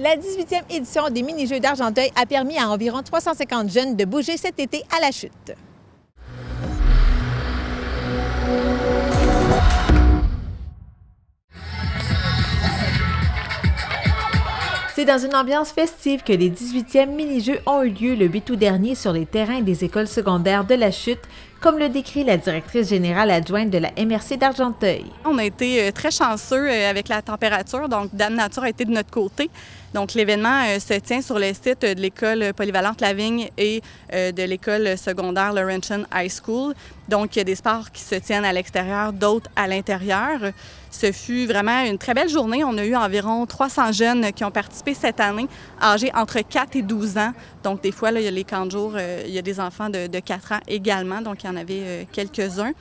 La 18e édition des mini-jeux d'Argenteuil a permis à environ 350 jeunes de bouger cet été à la chute. C'est dans une ambiance festive que les 18e mini-jeux ont eu lieu le 8 août dernier sur les terrains des écoles secondaires de la Chute, comme le décrit la directrice générale adjointe de la MRC d'Argenteuil. On a été très chanceux avec la température, donc Dame Nature a été de notre côté. Donc l'événement se tient sur le site de l'école polyvalente Lavigne et de l'école secondaire Laurentian High School. Donc il y a des sports qui se tiennent à l'extérieur, d'autres à l'intérieur. Ce fut vraiment une très belle journée. On a eu environ 300 jeunes qui ont participé cette année, âgés entre 4 et 12 ans. Donc des fois, là, il y a les camps de jour, il y a des enfants de 4 ans également, donc il y en avait quelques-uns.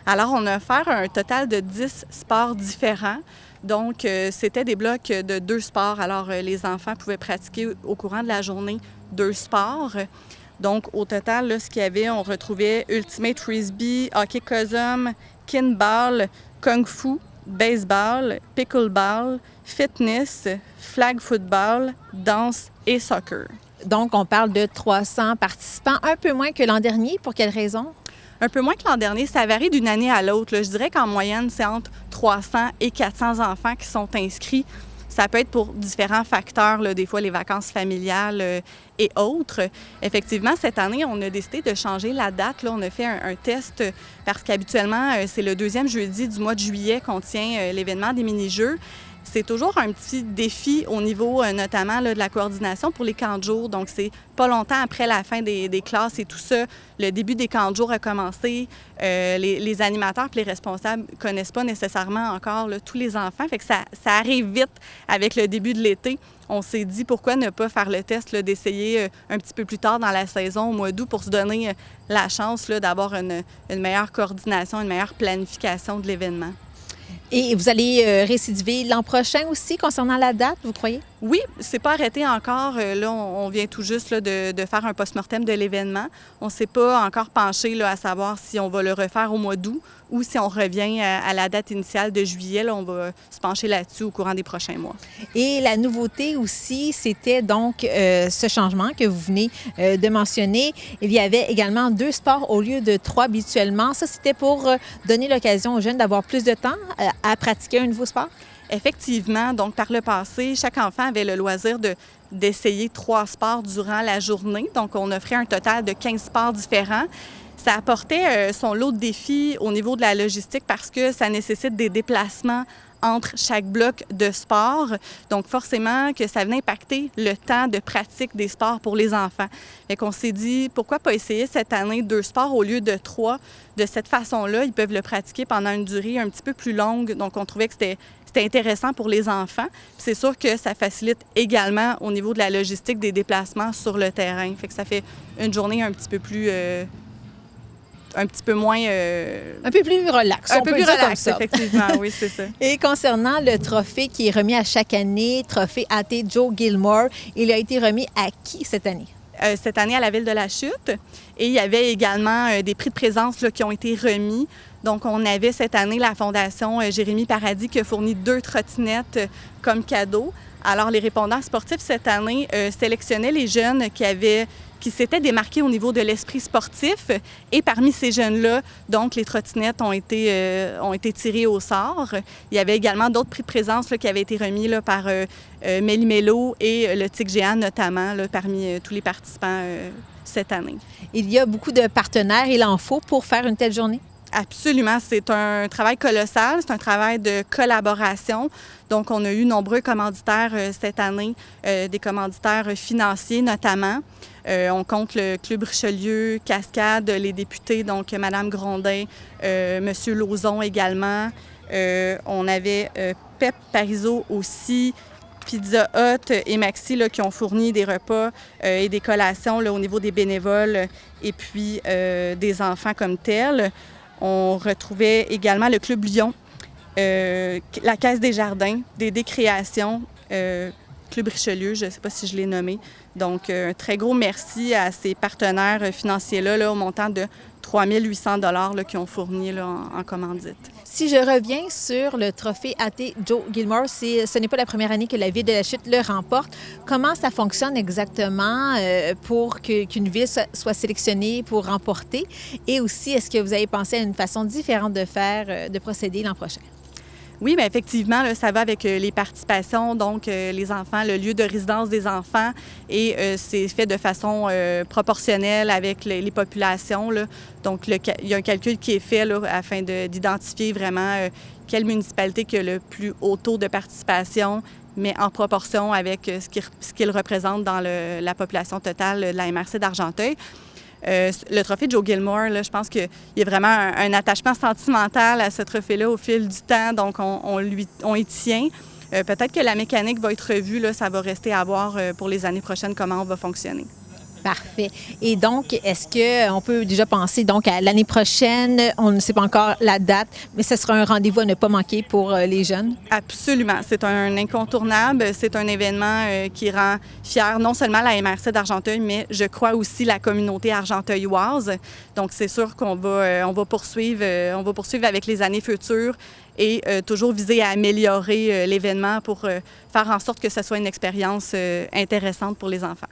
Alors on a offert un total de 10 sports différents. Donc, c'était des blocs de 2 sports. Alors, les enfants pouvaient pratiquer au courant de la journée 2 sports. Donc, au total, là, ce qu'il y avait, on retrouvait Ultimate Frisbee, hockey cosum, kinball, kung fu, baseball, pickleball, fitness, flag football, danse et soccer. Donc, on parle de 300 participants, un peu moins que l'an dernier. Pour quelle raison? Un peu moins que l'an dernier, ça varie d'une année à l'autre. Je dirais qu'en moyenne, c'est entre 300 et 400 enfants qui sont inscrits. Ça peut être pour différents facteurs, là, des fois les vacances familiales et autres. Effectivement, cette année, on a décidé de changer la date. Là, on a fait un test parce qu'habituellement, c'est le 2e jeudi du mois de juillet qu'on tient l'événement des mini-jeux. C'est toujours un petit défi au niveau notamment là, de la coordination pour les camps de jour. Donc, c'est pas longtemps après la fin des classes et tout ça. Le début des camps de jour a commencé. Les animateurs et les responsables ne connaissent pas nécessairement encore là, tous les enfants. Fait que ça arrive vite avec le début de l'été. On s'est dit pourquoi ne pas faire le test là, d'essayer un petit peu plus tard dans la saison, au mois d'août, pour se donner la chance là, d'avoir une meilleure coordination, une meilleure planification de l'événement. Et vous allez récidiver l'an prochain aussi concernant la date, vous croyez? Oui, c'est pas arrêté encore. Là, on vient tout juste là, de faire un post-mortem de l'événement. On ne s'est pas encore penché là, à savoir si on va le refaire au mois d'août ou si on revient à la date initiale de juillet. Là, on va se pencher là-dessus au courant des prochains mois. Et la nouveauté aussi, c'était donc ce changement que vous venez de mentionner. Il y avait également 2 sports au lieu de 3 habituellement. Ça, c'était pour donner l'occasion aux jeunes d'avoir plus de temps à pratiquer un nouveau sport? Effectivement. Donc, par le passé, chaque enfant avait le loisir d'essayer 3 sports durant la journée. Donc, on offrait un total de 15 sports différents. Ça apportait son lot de défis au niveau de la logistique parce que ça nécessite des déplacements entre chaque bloc de sport. Donc, forcément que ça venait impacter le temps de pratique des sports pour les enfants. Fait qu'on s'est dit, pourquoi pas essayer cette année 2 sports au lieu de 3? De cette façon-là, ils peuvent le pratiquer pendant une durée un petit peu plus longue. Donc, on trouvait que c'était intéressant pour les enfants. Puis c'est sûr que ça facilite également au niveau de la logistique des déplacements sur le terrain. Fait que ça fait une journée un petit peu plus... un petit peu moins... Un peu plus relax. Un peu plus relax, effectivement, oui, c'est ça. Et concernant le trophée qui est remis à chaque année, trophée A.T. Joe Gilmore, il a été remis à qui cette année? Cette année à la Ville de la Chute. Et il y avait également des prix de présence là, qui ont été remis. Donc, on avait cette année la Fondation Jérémy Paradis qui a fourni 2 trottinettes comme cadeau. Alors, les répondants sportifs cette année sélectionnaient les jeunes qui s'étaient démarqués au niveau de l'esprit sportif. Et parmi ces jeunes-là, donc, les trottinettes ont été tirées au sort. Il y avait également d'autres prix de présence là, qui avaient été remis là, par Méli-Mélo et le Tic Géant notamment, là, parmi tous les participants cette année. Il y a beaucoup de partenaires, il en faut pour faire une telle journée? Absolument. C'est un travail colossal, c'est un travail de collaboration. Donc, on a eu nombreux commanditaires cette année, des commanditaires financiers notamment. On compte le Club Richelieu, Cascade, les députés, donc Mme Grondin, M. Lauzon également. On avait Pep Parizeau aussi, Pizza Hut et Maxi là, qui ont fourni des repas et des collations là, au niveau des bénévoles et puis des enfants comme tels. On retrouvait également le Club Lyon, la Caisse des Jardins, des Décréations, Club Richelieu, je ne sais pas si je l'ai nommé. Donc, un très gros merci à ces partenaires financiers-là, au montant de 3 800 $ qui ont fourni là, en commandite. Si je reviens sur le trophée AT Joe Gilmore, ce n'est pas la première année que la Ville de la Chute le remporte. Comment ça fonctionne exactement pour qu'une ville soit sélectionnée pour remporter? Et aussi, est-ce que vous avez pensé à une façon différente de procéder l'an prochain? Oui, bien effectivement, là, ça va avec les participations, donc les enfants, le lieu de résidence des enfants, et c'est fait de façon proportionnelle avec les populations, là. Donc, il y a un calcul qui est fait là, afin d'identifier vraiment quelle municipalité qui a le plus haut taux de participation, mais en proportion avec ce qu'il représente dans la population totale de la MRC d'Argenteuil. Le trophée Joe Gilmore, là, je pense qu'il y a vraiment un attachement sentimental à ce trophée-là au fil du temps, donc on y tient. Peut-être que la mécanique va être revue, là, ça va rester à voir pour les années prochaines comment on va fonctionner. Parfait. Et donc, est-ce qu'on peut déjà penser donc à l'année prochaine? On ne sait pas encore la date, mais ce sera un rendez-vous à ne pas manquer pour les jeunes? Absolument. C'est un incontournable. C'est un événement qui rend fier non seulement la MRC d'Argenteuil, mais je crois aussi la communauté argenteuilloise. Donc, c'est sûr qu'on va poursuivre avec les années futures et toujours viser à améliorer l'événement pour faire en sorte que ce soit une expérience intéressante pour les enfants.